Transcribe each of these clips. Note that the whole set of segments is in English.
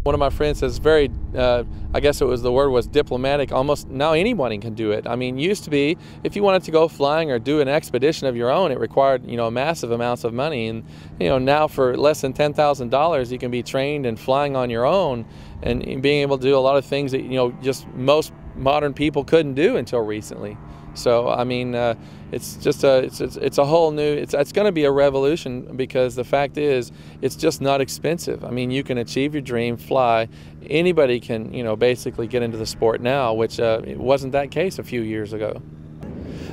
One of my friends says very, I guess the word was diplomatic, almost now anybody can do it. I mean, used to be, if you wanted to go flying or do an expedition of your own, it required, massive amounts of money. And, now for less than $10,000, you can be trained and flying on your own and being able to do a lot of things that, just most modern people couldn't do until recently. So, I mean, it's just it's a whole new, it's going to be a revolution, because the fact is, it's just not expensive. I mean, you can achieve your dream, fly. Anybody can, basically get into the sport now, which it wasn't that case a few years ago.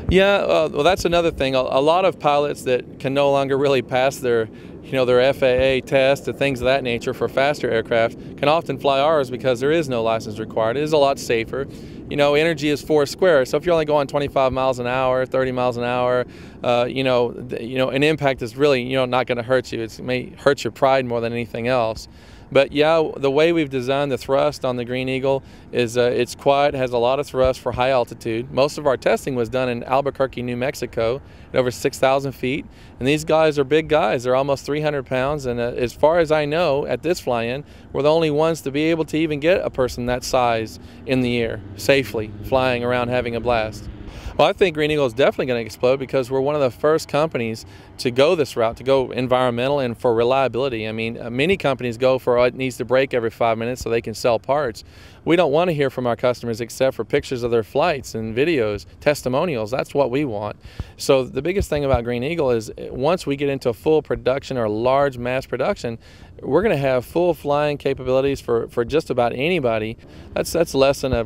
Yeah, well, that's another thing. A lot of pilots that can no longer really pass their FAA test and things of that nature for faster aircraft can often fly ours because there is no license required. It is a lot safer. Energy is 4 square, so if you're only going 25 miles an hour, 30 miles an hour, an impact is really, not going to hurt you. It may hurt your pride more than anything else. But yeah, the way we've designed the thrust on the Green Eagle is it's quiet, has a lot of thrust for high altitude. Most of our testing was done in Albuquerque, New Mexico, at over 6,000 feet. And these guys are big guys. They're almost 300 pounds. And as far as I know, at this fly-in, we're the only ones to be able to even get a person that size in the air, safely, flying around, having a blast. Well, I think Green Eagle is definitely going to explode because we're one of the first companies to go this route, to go environmental and for reliability. I mean, many companies go for it needs to break every 5 minutes so they can sell parts. We don't want to hear from our customers except for pictures of their flights and videos, testimonials. That's what we want. So the biggest thing about Green Eagle is once we get into full production or large mass production, we're going to have full flying capabilities for just about anybody. That's less than a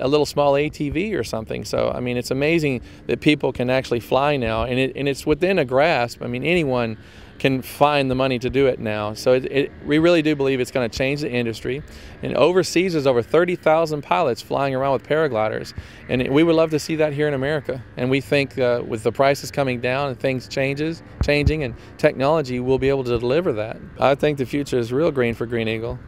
little small ATV or something. So I mean, it's amazing that people can actually fly now, and it's within a grasp. I mean, anyone can find the money to do it now. So we really do believe it's going to change the industry. And overseas, there's over 30,000 pilots flying around with paragliders. And we would love to see that here in America. And we think with the prices coming down and things changing and technology, we'll be able to deliver that. I think the future is real green for Green Eagle.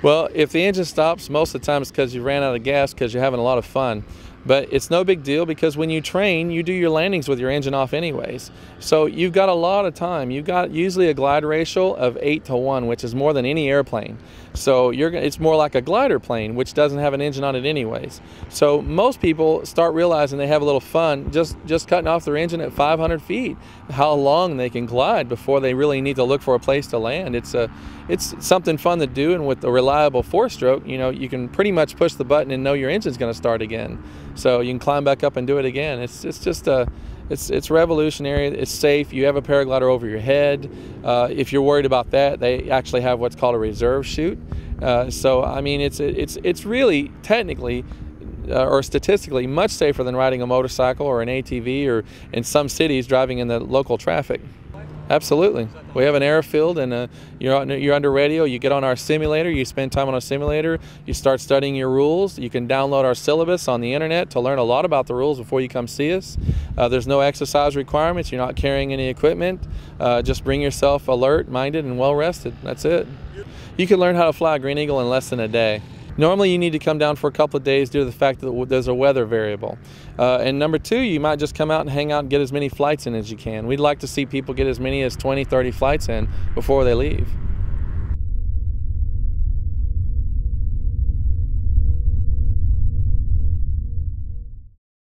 Well, if the engine stops, most of the time it's because you ran out of gas because you're having a lot of fun. But it's no big deal because when you train, you do your landings with your engine off anyways. So you've got a lot of time. You've got usually a glide ratio of 8-to-1, which is more than any airplane. So it's more like a glider plane, which doesn't have an engine on it anyways. So most people start realizing they have a little fun just cutting off their engine at 500 feet, how long they can glide before they really need to look for a place to land. It's something fun to do, and with a reliable 4-stroke, you can pretty much push the button and know your engine's going to start again. So you can climb back up and do it again. It's revolutionary. It's safe. You have a paraglider over your head. If you're worried about that, they actually have what's called a reserve chute. So I mean, it's really technically or statistically much safer than riding a motorcycle or an ATV or in some cities driving in the local traffic. Absolutely. We have an airfield, and you're under radio. You get on our simulator. You spend time on our simulator. You start studying your rules. You can download our syllabus on the internet to learn a lot about the rules before you come see us. There's no exercise requirements. You're not carrying any equipment. Just bring yourself alert, minded, and well rested. That's it. You can learn how to fly a Green Eagle in less than a day. Normally you need to come down for a couple of days due to the fact that there's a weather variable. And number two, you might just come out and hang out and get as many flights in as you can. We'd like to see people get as many as 20, 30 flights in before they leave.